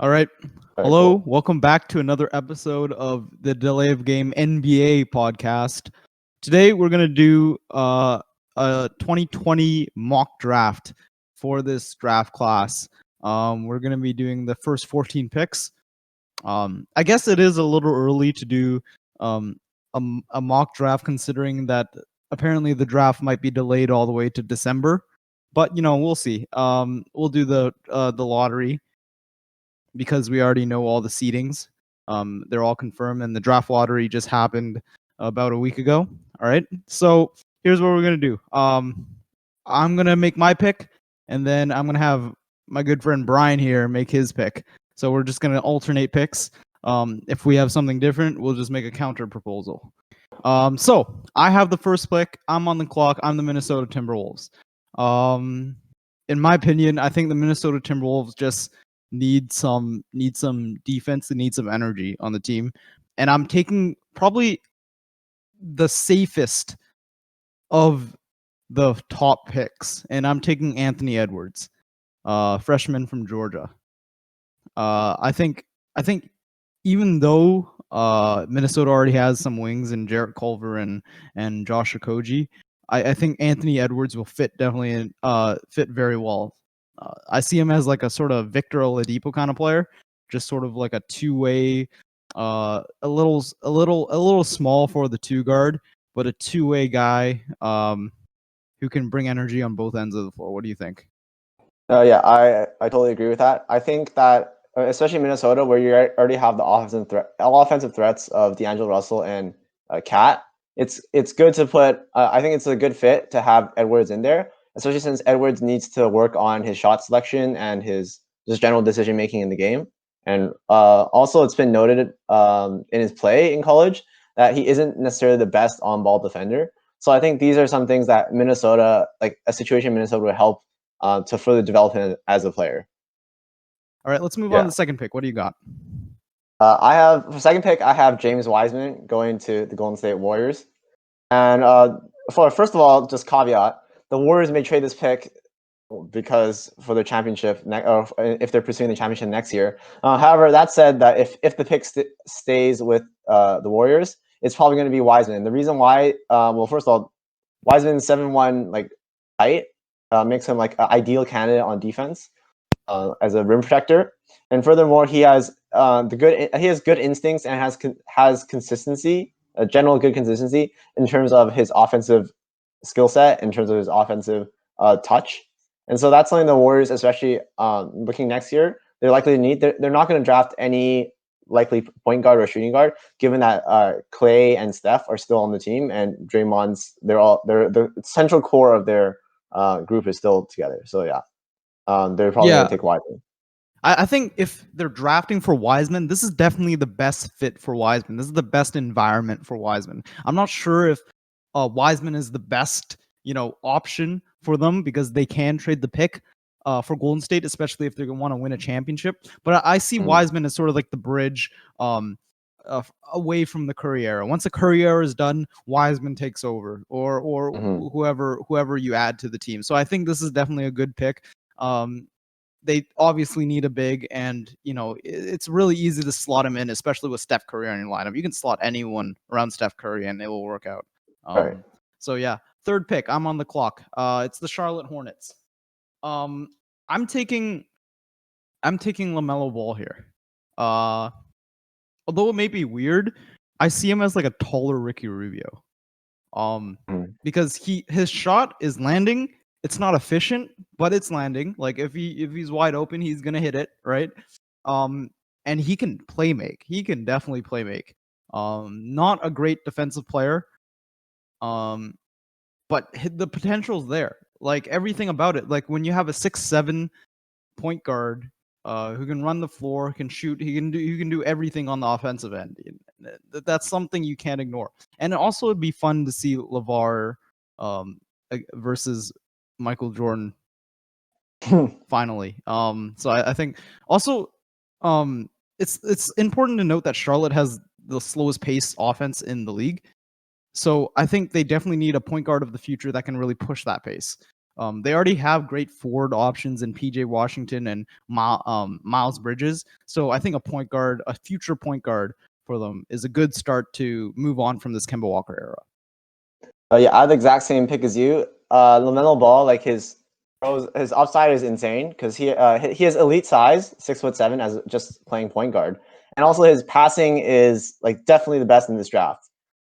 All right. Very Hello. cool. Welcome back to another episode of the Delay of Game NBA podcast. Today we're going to do a 2020 mock draft for this draft class. We're going to be doing the first 14 picks. I guess it is a little early to do um, a mock draft considering that apparently the draft might be delayed all the way to December. But, we'll see. We'll do the lottery because we already know all the seedings. They're all confirmed, and the draft lottery just happened about a week ago. All right, so here's what we're gonna do. I'm gonna make my pick, and then I'm gonna have my good friend Brian here make his pick. So we're just gonna alternate picks. If we have something different, we'll just make a counter proposal. So I have the first pick. I'm on the clock. I'm the Minnesota Timberwolves. In my opinion, I think the Minnesota Timberwolves just need some defense and need some energy on the team. And I'm taking probably the safest of the top picks, and I'm taking Anthony Edwards, freshman from Georgia. I think even though Minnesota already has some wings in Jarrett Culver and Josh Okogie, I think Anthony Edwards will fit fit very well. I see him as like a sort of Victor Oladipo kind of player, just sort of like a two-way, a little small for the two guard, but a two-way guy who can bring energy on both ends of the floor. What do you think? Yeah, I totally agree with that. I think that especially Minnesota, where you already have the offensive threats of D'Angelo Russell and Cat, it's good to put. I think it's a good fit to have Edwards in there, especially since Edwards needs to work on his shot selection and his just general decision making in the game. And also, it's been noted in his play in college that he isn't necessarily the best on ball defender. So I think these are some things that Minnesota, like a situation Minnesota would help to further develop him as a player. All right, let's move on to Yeah. the second pick. What do you got? I have for second pick. I have James Wiseman going to the Golden State Warriors. And for first of all, just caveat: the Warriors may trade this pick because for the championship, or if they're pursuing the championship next year. However, that said, that if the pick stays with the Warriors, it's probably going to be Wiseman. The reason why, well, first of all, Wiseman's 7'1", like height, makes him like an ideal candidate on defense as a rim protector. And furthermore, he has good instincts and has consistency, a general good consistency in terms of his offensive skill set, in terms of his offensive touch. And so that's something the Warriors, especially looking next year, they're likely to need. They're not going to draft any likely point guard or shooting guard, given that Clay and Steph are still on the team, and Draymond's the central core of their group is still together. So yeah, they're probably going Yeah, to take Wiseman. I think if they're drafting for Wiseman, this is definitely the best fit for Wiseman. This is the best environment for Wiseman. I'm not sure if Wiseman is the best, option for them because they can trade the pick for Golden State, especially if they want to win a championship. But I see Wiseman as sort of like the bridge away from the Curry era. Once the Curry era is done, Wiseman takes over, or whoever you add to the team. So I think this is definitely a good pick. They obviously need a big, and it's really easy to slot him in, especially with Steph Curry on your lineup. You can slot anyone around Steph Curry, and it will work out. Right. So yeah, third pick. I'm on the clock. It's the Charlotte Hornets. I'm taking LaMelo Ball here. Although it may be weird, I see him as like a taller Ricky Rubio. Because his shot is landing. It's not efficient, but it's landing. Like if he's wide open, he's gonna hit it, right? And he can play make. He can definitely play make. Not a great defensive player. But the potential's there. Like everything about it. Like when you have a 6'7" point guard who can run the floor, can shoot, he can do everything on the offensive end. That's something you can't ignore. And also it'd be fun to see LeVar versus Michael Jordan finally. So I think also it's important to note that Charlotte has the slowest pace offense in the league. So I think they definitely need a point guard of the future that can really push that pace. They already have great forward options in PJ Washington and Miles Bridges. So I think a future point guard for them, is a good start to move on from this Kemba Walker era. Yeah, I have the exact same pick as you. LaMelo Ball, like his upside is insane because he has elite size, 6'7", as just playing point guard, and also his passing is like definitely the best in this draft.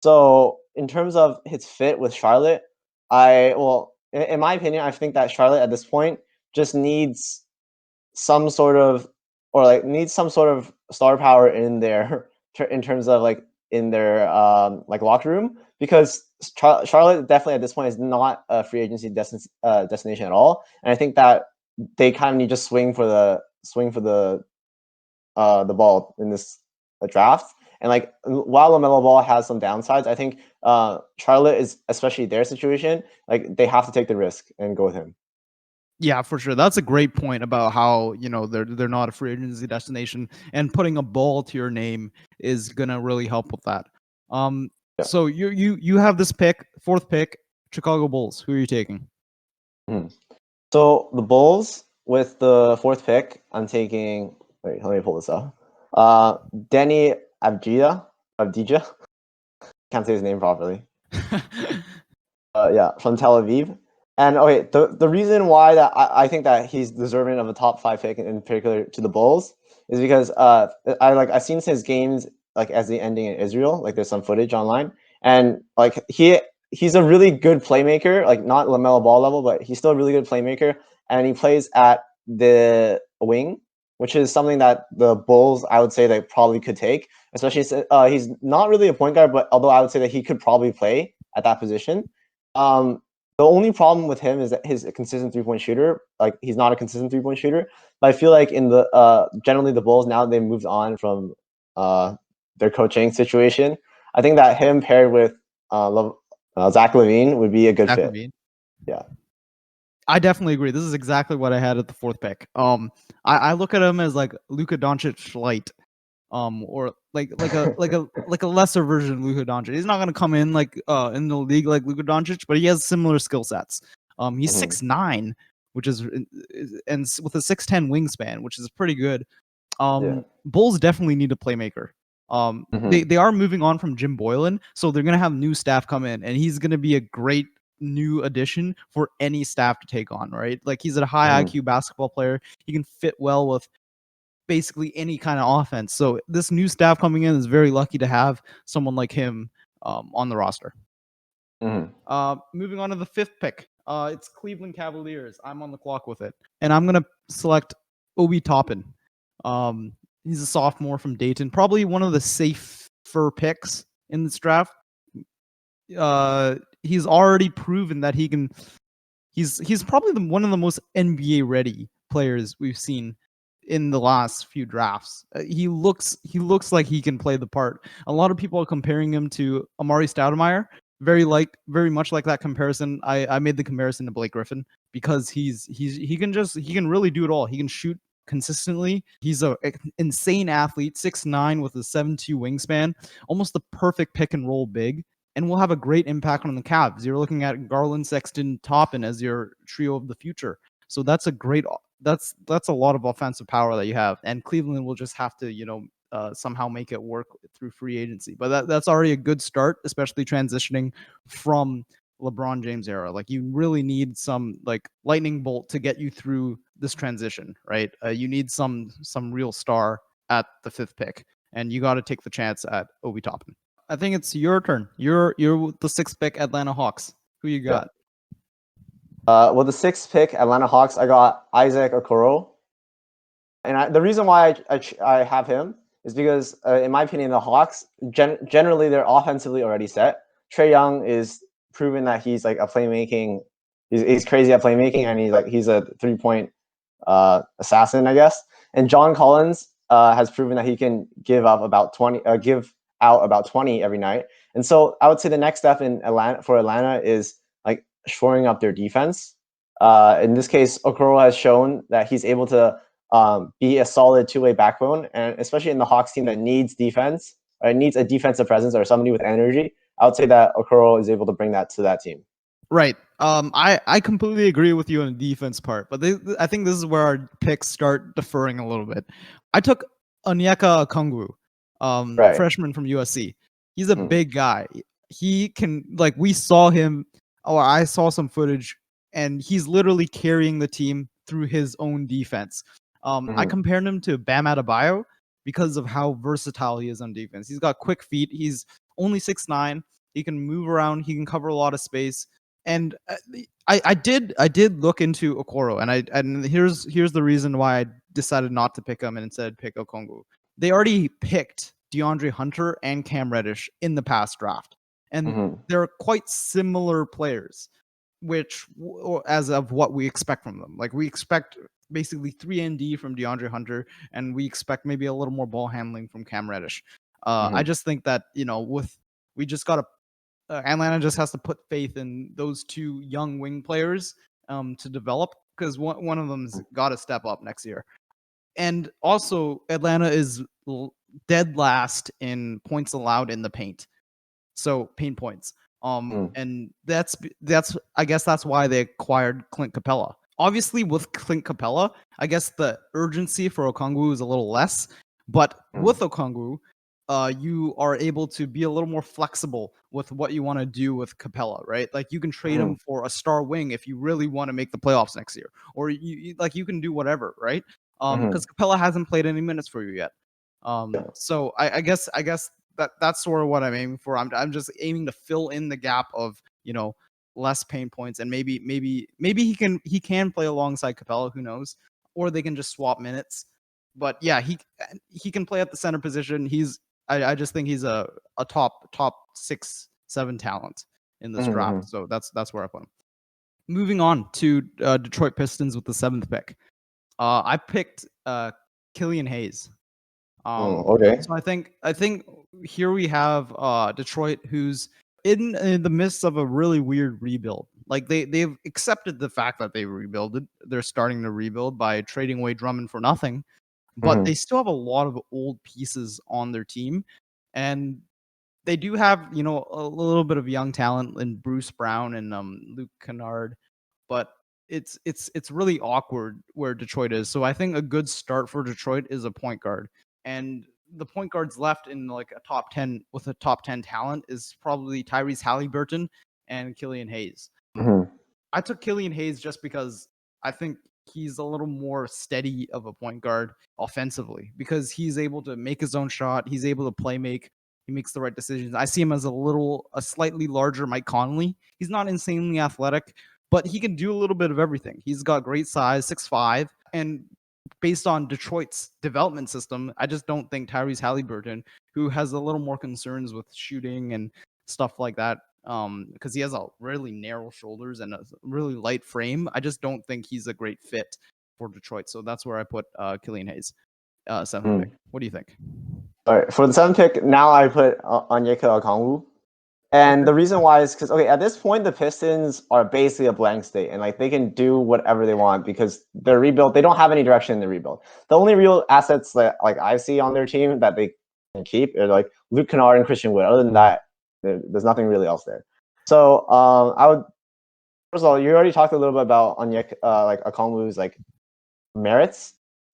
So in terms of his fit with Charlotte, in my opinion, I think that Charlotte at this point just needs some sort of needs some sort of star power in their in terms of like in their like locker room, because Charlotte definitely at this point is not a free agency destination at all, and I think that they kind of need to swing for the ball in this draft. And like while LaMelo Ball has some downsides, I think Charlotte is, especially their situation, like they have to take the risk and go with him. Yeah, for sure. That's a great point about how, they're not a free agency destination, and putting a ball to your name is gonna really help with that. Yeah. So you have this pick, fourth pick, Chicago Bulls. Who are you taking? So the Bulls with the fourth pick, I'm taking. Wait, let me pull this up. Denny Avdija. Can't say his name properly. Yeah, from Tel Aviv. And okay, the reason why that I think that he's deserving of a top 5 pick in particular to the Bulls is because I've seen his games like as the ending in Israel. Like there's some footage online, and like he's a really good playmaker, like not LaMelo Ball level, but he's still a really good playmaker, and he plays at the wing, which is something that the Bulls, I would say, they probably could take, especially he's not really a point guard, but although I would say that he could probably play at that position. The only problem with him is that he's a consistent 3-point shooter. Like he's not a consistent 3-point shooter. But I feel like in the generally the Bulls, now they've moved on from their coaching situation. I think that him paired with Zach LaVine would be a good fit. Yeah. I definitely agree. This is exactly what I had at the fourth pick. I look at him as like Luka Doncic light, or like a lesser version of Luka Doncic. He's not gonna come in like in the league like Luka Doncic, but he has similar skill sets. He's 6'9", which is and with a 6'10" wingspan, which is pretty good. Bulls definitely need a playmaker. They are moving on from Jim Boylan, so they're gonna have new staff come in, and he's gonna be a great new addition for any staff to take on, right? Like he's a high IQ basketball player. He can fit well with basically any kind of offense. So this new staff coming in is very lucky to have someone like him on the roster. Moving on to the fifth pick. It's Cleveland Cavaliers. I'm on the clock with it, and I'm gonna select Obi Toppin. He's a sophomore from Dayton, probably one of the safer picks in this draft. He's already proven that he can. He's probably one of the most NBA ready players we've seen in the last few drafts. He looks like he can play the part. A lot of people are comparing him to Amari Stoudemire. Very much like that comparison. I made the comparison to Blake Griffin because he can really do it all. He can shoot consistently. He's an insane athlete, 6'9" with a 7'2" wingspan, almost the perfect pick and roll big, and will have a great impact on the Cavs. You're looking at Garland, Sexton, Toppin as your trio of the future. So that's a lot of offensive power that you have, and Cleveland will just have to somehow make it work through free agency. But that's already a good start, especially transitioning from LeBron James era. Like you really need some like lightning bolt to get you through this transition, right? You need some real star at the fifth pick, and you got to take the chance at Obi Toppin. I think it's your turn. You're the sixth pick, Atlanta Hawks. Who you got? With the sixth pick, Atlanta Hawks, I got Isaac Okoro. And the reason why I have him is because, in my opinion, the Hawks, generally, they're offensively already set. Trae Young is proven that he's like a playmaking, he's crazy at playmaking, and he's a 3-point assassin, I guess. And John Collins has proven that he can give out about 20 every night. And so I would say the next step in Atlanta is like shoring up their defense. In this case, Okoro has shown that he's able to be a solid two-way backbone, and especially in the Hawks team that needs defense or needs a defensive presence or somebody with energy, I would say that Okoro is able to bring that to that team. Right. I completely agree with you on the defense part, but I think this is where our picks start deferring a little bit. I took Onyeka Okongwu, Right. freshman from USC. He's a Mm, big guy. He can like we saw him, or I saw some footage, and he's literally carrying the team through his own defense. I mhm, compared him to Bam Adebayo because of how versatile he is on defense. He's got quick feet. He's only 6'9". He can move around. He can cover a lot of space. And I did look into Okoro, and here's the reason why I decided not to pick him and instead pick Okongwu. They already picked DeAndre Hunter and Cam Reddish in the past draft, and mhm, they're quite similar players, which as of what we expect from them. Like we expect basically 3 ND from DeAndre Hunter, and we expect maybe a little more ball handling from Cam Reddish. I mhm, just think that with we just got to Atlanta just has to put faith in those two young wing players to develop because one of them's got to step up next year. And also, Atlanta is dead last in points allowed in the paint, so paint points. mm, And that's I guess that's why they acquired Clint Capella. Obviously, with Clint Capella, I guess the urgency for Okongwu is a little less, but mm, with Okongwu, you are able to be a little more flexible with what you want to do with Capella, right? Like you can trade mhm, him for a star wing if you really want to make the playoffs next year, or like you can do whatever, right? Because mhm. Capella hasn't played any minutes for you yet. Yeah. So I guess that's sort of what I'm aiming for. I'm just aiming to fill in the gap of less pain points, and maybe he can play alongside Capella. Who knows? Or they can just swap minutes. But yeah, he can play at the center position. I just think he's a top 6-7 talent in this Mhm, draft. mhm, So that's where I put him. Moving on to Detroit Pistons with the 7th pick. I picked Killian Hayes. mm, okay. So I think here we have Detroit, who's in the midst of a really weird rebuild. Like they've accepted the fact that they rebuilded. They're starting to rebuild by trading away Drummond for nothing, but they Mhm, still have a lot of old pieces on their team, and they do have a little bit of young talent in Bruce Brown and Luke Kennard, but it's really awkward where Detroit is. So I think a good start for Detroit is a point guard, and the point guards left in like a top 10 with a top 10 talent is probably Tyrese Halliburton and Killian Hayes. mhm, I took Killian Hayes just because I think he's a little more steady of a point guard offensively because he's able to make his own shot. He's able to play make. He makes the right decisions. I see him as a slightly larger Mike Conley. He's not insanely athletic, but he can do a little bit of everything. He's got great size, 6'5", and based on Detroit's development system, I just don't think Tyrese Halliburton, who has a little more concerns with shooting and stuff like that, because he has a really narrow shoulders and a really light frame. I just don't think he's a great fit for Detroit. So that's where I put Killian Hayes, 7th pick. mm. What do you think? All right. For the 7th pick, now I put Onyeka Okongwu. And Okay. the reason why is because okay, at this point the Pistons are basically a blank state, and like they can do whatever they want because they're rebuilt. They don't have any direction in the rebuild. The only real assets that like I see on their team that they can keep are like Luke Kennard and Christian Wood. Other than that, there's nothing really else there. So I would first of all, you already talked a little bit about Onyeka, like Okongwu's like merits.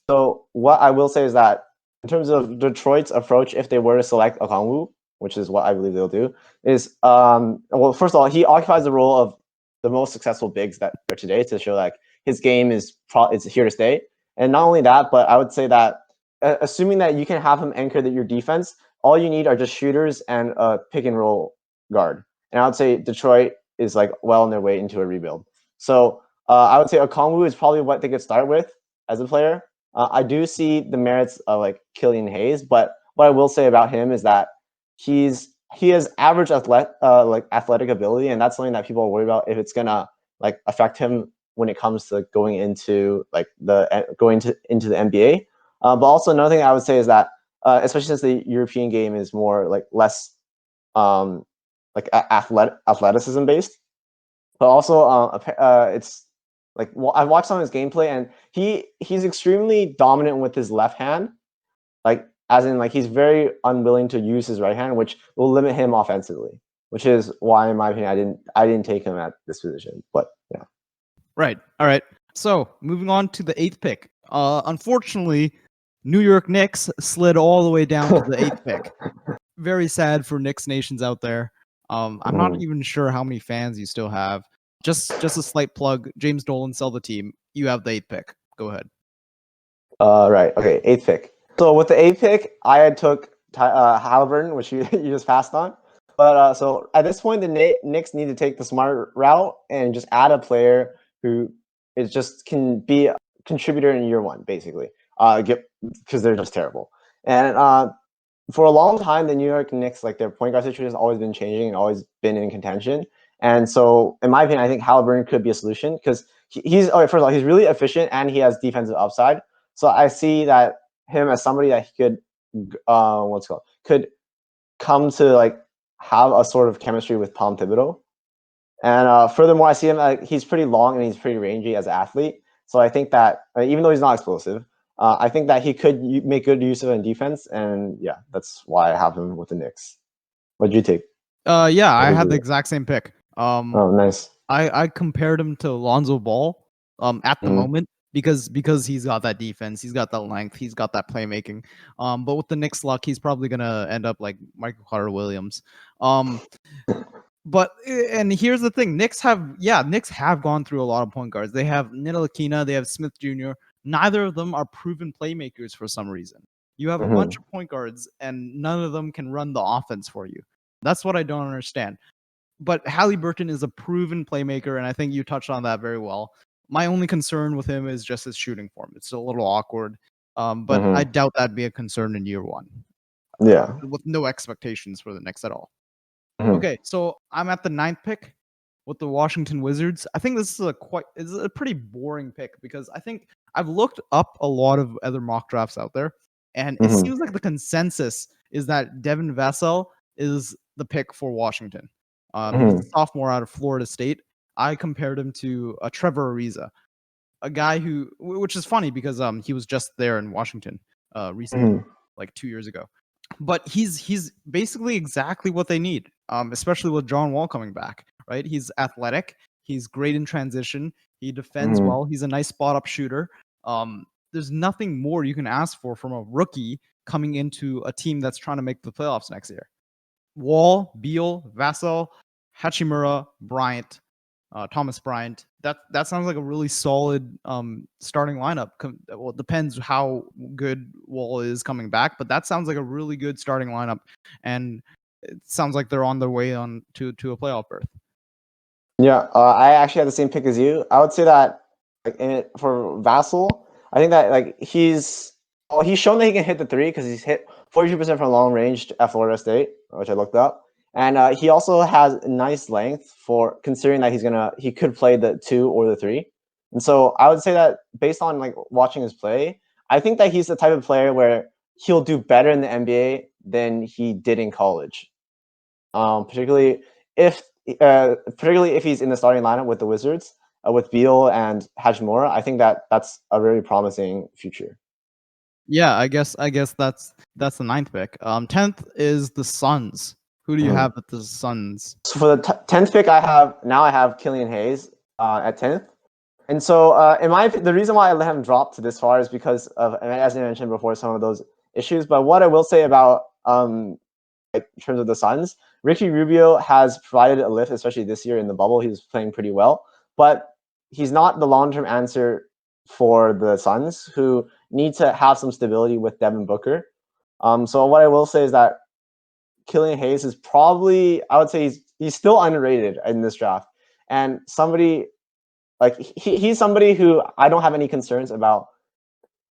So what I will say is that in terms of Detroit's approach, if they were to select Okongwu, which is what I believe they'll do, is well, first of all, he occupies the role of the most successful bigs that are today to show like his game is it's here to stay. And not only that, but I would say that assuming that you can have him anchor your defense, all you need are just shooters and a pick and roll guard. And I would say Detroit is like well on their way into a rebuild. So I would say Okongwu is probably what they could start with as a player. I do see the merits of like Killian Hayes, but what I will say about him is that he has average like athletic ability, and that's something that people are worried about if it's gonna like affect him when it comes to going into like into the NBA. But also another thing I would say is that especially since the European game is more like less um, like athleticism based, but also it's like I watched some of his gameplay, and he's extremely dominant with his left hand, like as in like he's very unwilling to use his right hand, which will limit him offensively. which is why, in my opinion, I didn't take him at this position. But yeah. Right. All right. So moving on to the 8th pick. Unfortunately, New York Knicks slid all the way down to the 8th pick. Very sad for Knicks nations out there. I'm not even sure how many fans you still have. Just a slight plug. James Dolan, sell the team. You have the 8th pick. Go ahead. Right. Okay. 8th pick. So with the 8th pick, I had took Halliburton, which you you just passed on. But so at this point, the Knicks need to take the smart route and just add a player who is just can be a contributor in year one, basically. Because they're just terrible. And for a long time, the New York Knicks, like their point guard situation has always been changing and always been in contention. And so, in my opinion, I think Halliburton could be a solution because he's first of all, he's really efficient and he has defensive upside. So I see that him as somebody that he could, could come to like have a sort of chemistry with Tom Thibodeau. And furthermore, I see him he's pretty long and he's pretty rangy as an athlete. So I think that even though he's not explosive, I think that he could make good use of it in defense. And yeah, that's why I have him with the Knicks. What'd you take? Yeah, I had the exact same pick. Oh, nice. I compared him to Lonzo Ball at the moment because he's got that defense, he's got that length, he's got that playmaking. But with the Knicks luck, he's probably gonna end up like Michael Carter Williams. But and here's the thing, Knicks have gone through a lot of point guards. They have Ntilikina, they have Smith Jr. Neither of them are proven playmakers for some reason. You have a bunch of point guards and none of them can run the offense for you. That's what I don't understand. But Halliburton is a proven playmaker, and I think you touched on that very well. My only concern with him is just his shooting form. It's a little awkward, but I doubt that'd be a concern in year one. Yeah. With no expectations for the Knicks at all. Okay, so I'm at the 9th pick with the Washington Wizards. I think this is a pretty boring pick because I think I've looked up a lot of other mock drafts out there, and it seems like the consensus is that Devin Vassell is the pick for Washington. He's a sophomore out of Florida State. I compared him to Trevor Ariza, a guy which is funny because he was just there in Washington recently, like 2 years ago. But he's basically exactly what they need, especially with John Wall coming back, right? He's athletic. He's great in transition. He defends well. He's a nice spot-up shooter. There's nothing more you can ask for from a rookie coming into a team that's trying to make the playoffs next year. Wall, Beal, Vassell, Hachimura, Bryant, Thomas Bryant. That sounds like a really solid starting lineup. Well, it depends how good Wall is coming back, but that sounds like a really good starting lineup, and it sounds like they're on their way on to a playoff berth. Yeah, I actually had the same pick as you. I would say that for Vassell, I think that like he's shown that he can hit the three because he's hit 42% from long range at Florida State, which I looked up. And he also has nice length for considering that he could play the 2 or the 3. And so I would say that based on like watching his play, I think that he's the type of player where he'll do better in the NBA than he did in college. Particularly if he's in the starting lineup with the Wizards, with Beal and Hachimura, I think that that's a very promising future. Yeah, I guess that's the 9th pick. 10th is the Suns. Who do you have at the Suns? So for the 10th pick, I have Killian Hayes at 10th. And so the reason why I let him drop to this far is because of, as I mentioned before, some of those issues. But what I will say about in terms of the Suns, Ricky Rubio has provided a lift, especially this year in the bubble. He was playing pretty well, but he's not the long-term answer for the Suns, who need to have some stability with Devin Booker. So what I will say is that Killian Hayes is probably, I would say he's still underrated in this draft, and somebody like he's somebody who I don't have any concerns about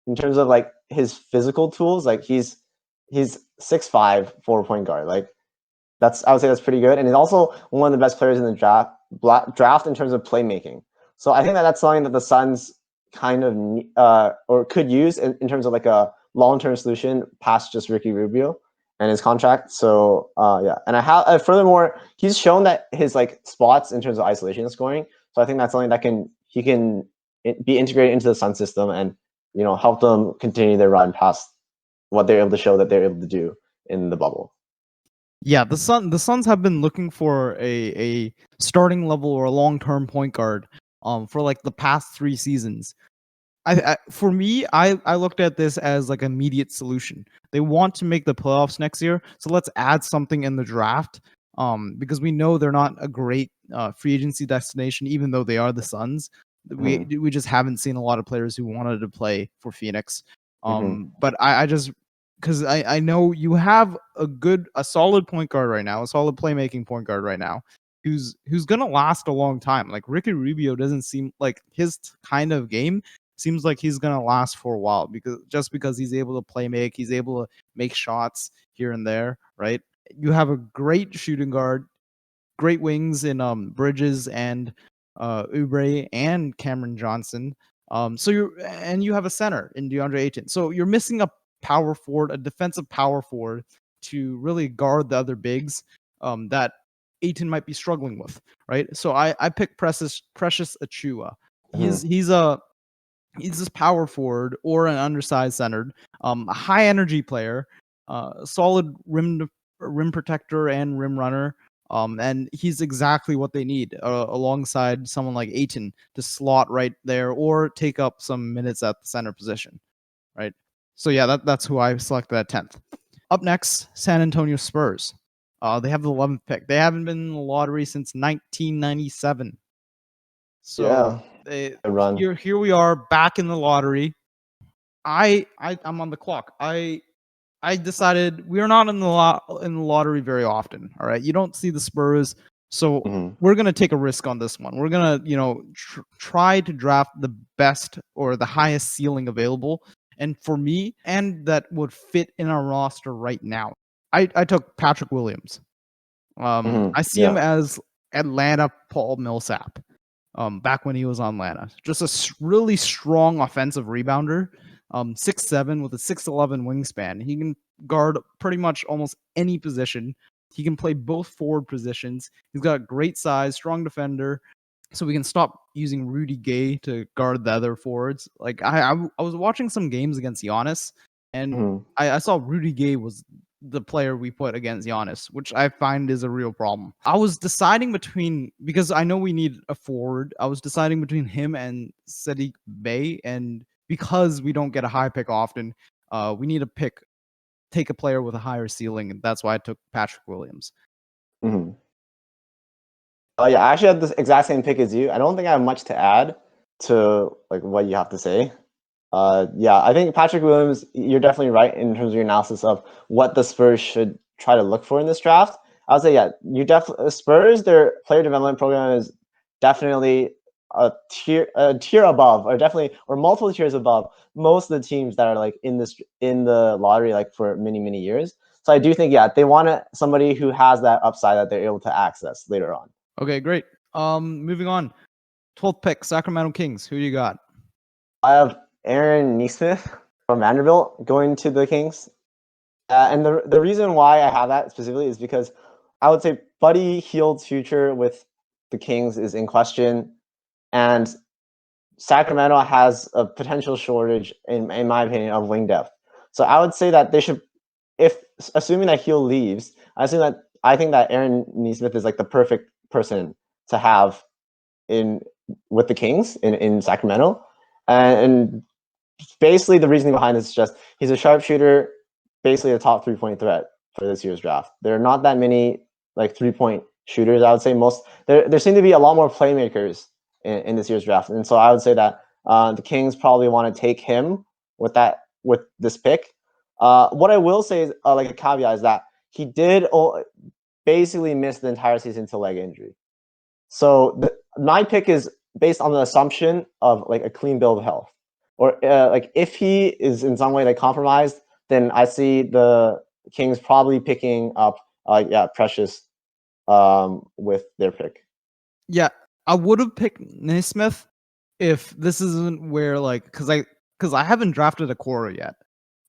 in terms of like his physical tools. Like he's 6'5" 4-point guard. Like I would say that's pretty good, and he's also one of the best players in the draft in terms of playmaking. So I think that that's something that the Suns kind of or could use in terms of like a long-term solution past just Ricky Rubio and his contract. So yeah, and I have furthermore, he's shown that his like spots in terms of isolation scoring. So I think that's something that he can be integrated into the Sun system and help them continue their run past what they're able to show that they're able to do in the bubble. Yeah, the Suns have been looking for a starting level or a long-term point guard for like the past 3 seasons. For me, I looked at this as like immediate solution. They want to make the playoffs next year, so let's add something in the draft. Because we know they're not a great free agency destination, even though they are the Suns. We just haven't seen a lot of players who wanted to play for Phoenix. But I just because I know you have a solid point guard right now, a solid playmaking point guard right now, who's gonna last a long time. Like Ricky Rubio doesn't seem like his kind of game seems like he's gonna last for a while because he's able to play make, he's able to make shots here and there, right? You have a great shooting guard, great wings in Bridges and Oubre and Cameron Johnson. You have a center in DeAndre Ayton. So you're missing a power forward, a defensive power forward to really guard the other bigs that Ayton might be struggling with, right? So I picked Precious Achua. He's this power forward or an undersized centered, a high energy player, solid rim protector and rim runner. And he's exactly what they need alongside someone like Aiton to slot right there or take up some minutes at the center position, right? So yeah, that's who I selected at 10th. Up next, San Antonio Spurs. They have the 11th pick. They haven't been in the lottery since 1997. So Yeah, good run. here we are back in the lottery. I'm on the clock. I decided we are not in the lottery very often. All right, you don't see the Spurs, so we're gonna take a risk on this one. We're gonna try to draft the best or the highest ceiling available, and for me, and that would fit in our roster right now. I took Patrick Williams. I see him Yeah. as Atlanta Paul Millsap. Back when he was on Atlanta. Just a really strong offensive rebounder. 6'7" with a 6'11" wingspan. He can guard pretty much almost any position. He can play both forward positions. He's got great size, strong defender. So we can stop using Rudy Gay to guard the other forwards. Like I was watching some games against Giannis, and I saw Rudy Gay was the player we put against Giannis, which I find is a real problem. I was deciding between because I know we need a forward. I was deciding between him and Sadiq Bey, and because we don't get a high pick often, we need to take a player with a higher ceiling, and that's why I took Patrick Williams. Oh yeah, I actually had the exact same pick as you. I don't think I have much to add to like what you have to say. Yeah, I think Patrick Williams, you're definitely right in terms of your analysis of what the Spurs should try to look for in this draft. I would say, yeah, you definitely Spurs, their player development program is definitely a tier above, or multiple tiers above most of the teams that are like in the lottery like for many years. So I do think, yeah, they want somebody who has that upside that they're able to access later on. Okay, great. Moving on. 12th pick, Sacramento Kings. Who do you got? I have Aaron Nesmith from Vanderbilt going to the Kings. And the reason why I have that specifically is because I would say Buddy Hield's future with the Kings is in question. And Sacramento has a potential shortage, in my opinion, of wing depth. So I would say that they should, if assuming that Hield leaves, I think that Aaron Nesmith is like the perfect person to have with the Kings in Sacramento. And basically the reasoning behind this is just he's a sharpshooter, basically a top 3-point threat for this year's draft. There are not that many like 3-point shooters. I would say there seem to be a lot more playmakers in this year's draft, and so I would say that the Kings probably want to take him with this pick. What I will say is like a caveat is that he did basically miss the entire season to leg injury. So my pick is based on the assumption of like a clean bill of health, or like if he is in some way like compromised, then I see the Kings probably picking up Precious with their pick. Yeah, I would have picked Naismith if this isn't where like because I haven't drafted a Cora yet,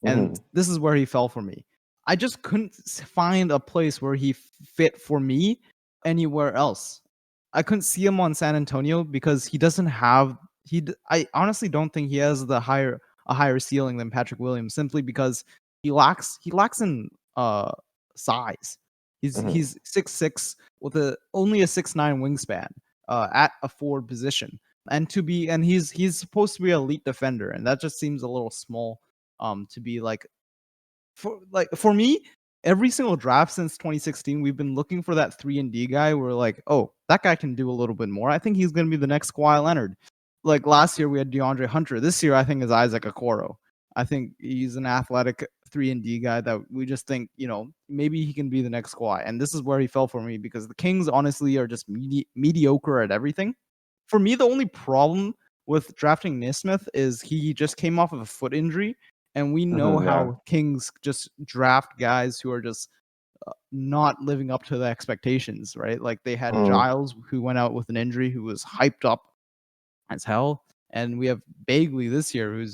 and this is where he fell for me. I just couldn't find a place where he fit for me anywhere else. I couldn't see him on San Antonio because he doesn't have I honestly don't think he has a higher ceiling than Patrick Williams simply because he lacks in size. He's Mhm. he's 6'6" with only a 6'9" wingspan at a forward position, and he's supposed to be an elite defender, and that just seems a little small to be for me. Every single draft since 2016, we've been looking for that 3-and-D guy. We're like, oh, that guy can do a little bit more. I think he's going to be the next Kawhi Leonard. Like last year, we had DeAndre Hunter. This year, I think is Isaac Okoro. I think he's an athletic 3-and-D guy that we just think, maybe he can be the next Kawhi. And this is where he fell for me because the Kings honestly are just mediocre at everything. For me, the only problem with drafting Nesmith is he just came off of a foot injury, and we know Yeah. how Kings just draft guys who are just not living up to the expectations, right? Like they had Mm. Giles who went out with an injury who was hyped up as hell, and we have Bagley this year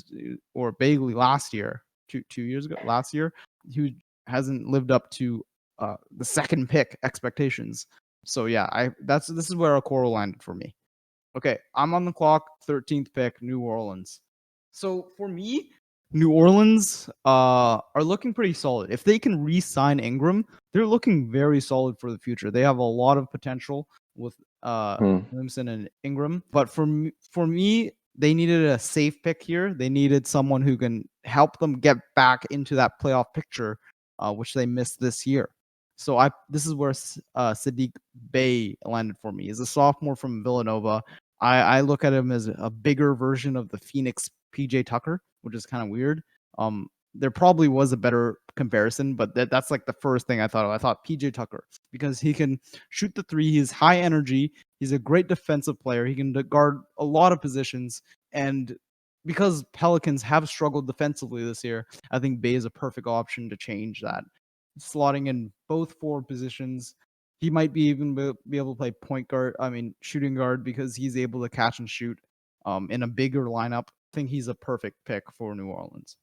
or Bagley last year, 2 years ago, last year, who hasn't lived up to the second pick expectations. So yeah, this is where Okoro landed for me. Okay, I'm on the clock, 13th pick, New Orleans. So for me, New Orleans are looking pretty solid. If they can re-sign Ingram, they're looking very solid for the future. They have a lot of potential with Mm. Williamson and Ingram. But for me, they needed a safe pick here. They needed someone who can help them get back into that playoff picture, which they missed this year. So this is where Sadiq Bey landed for me. He's a sophomore from Villanova. I look at him as a bigger version of the Phoenix PJ Tucker, which is kind of weird. There probably was a better comparison, but that's like the first thing I thought of. I thought PJ Tucker because he can shoot the three. He's high energy. He's a great defensive player. He can guard a lot of positions. And because Pelicans have struggled defensively this year, I think Bay is a perfect option to change that. Slotting in both forward positions. He might be able to play point guard, shooting guard because he's able to catch and shoot in a bigger lineup. I think he's a perfect pick for New Orleans.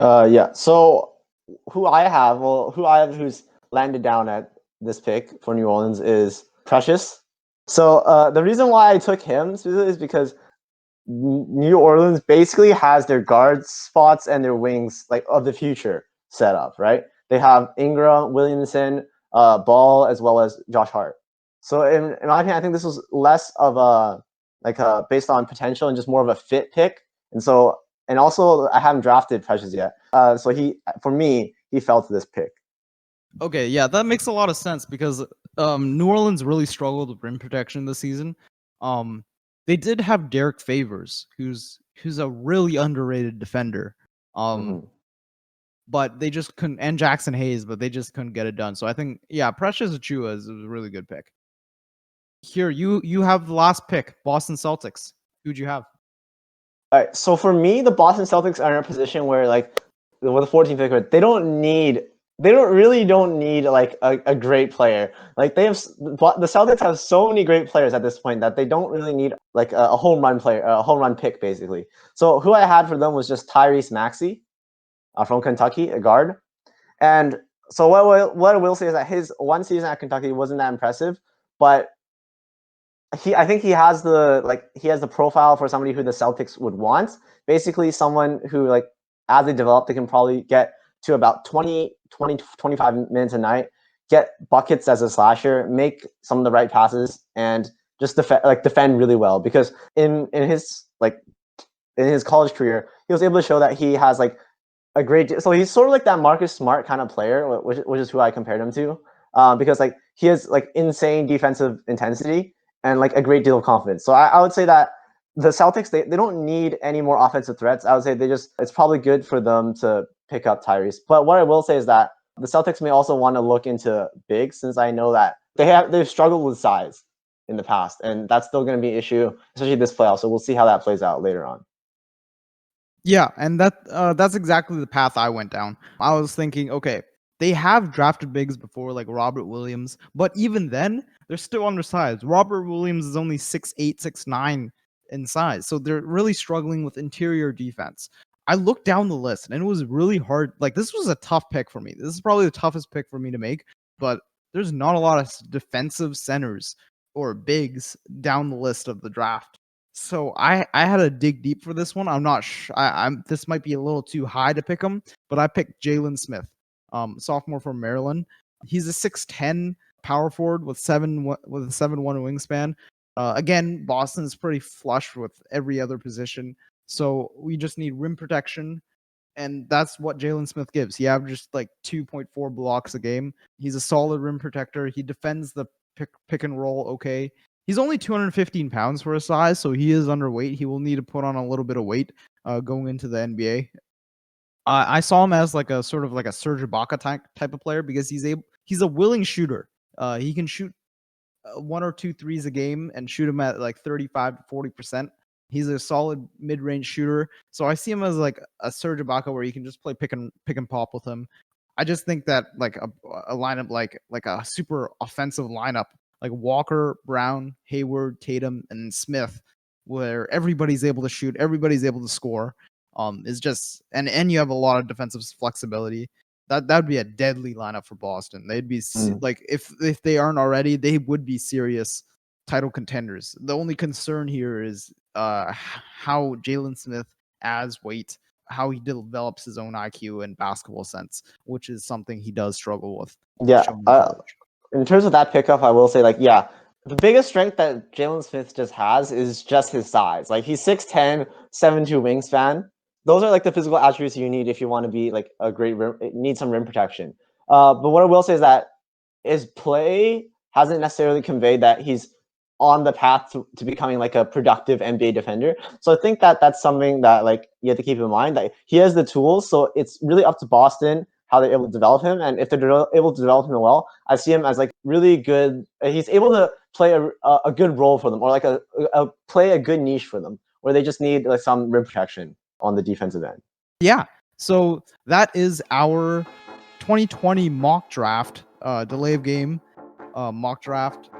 Yeah. So who I have who's landed down at this pick for New Orleans is Precious. So the reason why I took him is because New Orleans basically has their guard spots and their wings like of the future set up, right? They have Ingram, Williamson, Ball, as well as Josh Hart. So in my opinion, I think this was less of a based on potential and just more of a fit pick. And also I haven't drafted Precious yet. So for me, he fell to this pick. Okay, yeah, that makes a lot of sense because New Orleans really struggled with rim protection this season. They did have Derek Favors, who's a really underrated defender. Mm-hmm. But they just couldn't, and Jackson Hayes, but they just couldn't get it done. So I think, yeah, Precious Achiuwa is a really good pick. Here, you have the last pick, Boston Celtics. Who'd you have? All right, so for me, the Boston Celtics are in a position where like with the 14th pick, they don't really don't need like a great player. Like the Celtics have so many great players at this point that they don't really need like a home run player, a home run pick basically. So who I had for them was just Tyrese Maxey from Kentucky, a guard. And so what I will say is that his one season at Kentucky wasn't that impressive, but I think he has the profile for somebody who the Celtics would want. Basically, someone who like as they develop, they can probably get to about 20, 25 minutes a night, get buckets as a slasher, make some of the right passes, and just defend really well. Because in his college career, he was able to show that he has like a great. So he's sort of like that Marcus Smart kind of player, which is who I compared him to. Because like he has like insane defensive intensity and like a great deal of confidence. So I would say that the Celtics they don't need any more offensive threats. I would say it's probably good for them to pick up Tyrese. But what I will say is that the Celtics may also want to look into bigs since I know that they've struggled with size in the past, and that's still going to be an issue, especially this playoff. So we'll see how that plays out later on. Yeah, and that's exactly the path I went down. I was thinking, okay, they have drafted bigs before, like Robert Williams, but even then, they're still undersized. Robert Williams is only 6'8", 6'9" in size, so they're really struggling with interior defense. I looked down the list, and it was really hard. Like, this was a tough pick for me. This is probably the toughest pick for me to make, but there's not a lot of defensive centers or bigs down the list of the draft. So I had to dig deep for this one. I'm not I'm this might be a little too high to pick him, but I picked Jalen Smith, sophomore from Maryland. He's a 6'10" power forward with a 7'1" wingspan. Again, Boston's pretty flush with every other position, so we just need rim protection, and that's what Jalen Smith gives. He averages like 2.4 blocks a game. He's a solid rim protector. He defends the pick and roll okay. He's only 215 pounds for his size, so he is underweight. He will need to put on a little bit of weight going into the NBA. I saw him as like a sort of like a Serge Ibaka type of player because he's a willing shooter. He can shoot 1 or 2 threes a game and shoot him at like 35 to 40%. He's a solid mid-range shooter. So I see him as like a Serge Ibaka where you can just play pick and pop with him. I just think that like a lineup like a super offensive lineup like Walker, Brown, Hayward, Tatum, and Smith, where everybody's able to shoot, everybody's able to score, is just and you have a lot of defensive flexibility. That'd be a deadly lineup for Boston. They'd be like if they aren't already, they would be serious title contenders. The only concern here is how Jalen Smith adds weight, how he develops his own IQ and basketball sense, which is something he does struggle with. Yeah. In terms of that pickup, I will say the biggest strength that Jalen Smith just has is just his size. Like he's 6'10", 7'2" wingspan. Those are like the physical attributes you need if you want to be like a great need some rim protection. But what I will say is that his play hasn't necessarily conveyed that he's on the path to becoming like a productive NBA defender. So I think that that's something that like you have to keep in mind, that he has the tools. So it's really up to Boston how they're able to develop him. And if they're able to develop him well, I see him as like really good. He's able to play a good role for them, or like play a good niche for them, where they just need like some rim protection on the defensive end. Yeah. So that is our 2020 mock draft, delay of game mock draft.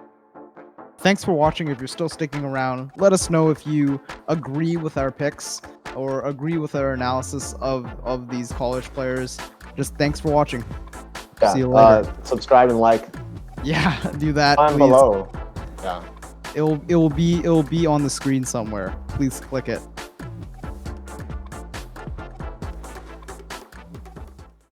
Thanks for watching. If you're still sticking around, let us know if you agree with our picks or agree with our analysis of these college players. Just thanks for watching. Yeah, see you later. Subscribe and like. Yeah, do that. Comment below. Yeah. It will be on the screen somewhere. Please click it.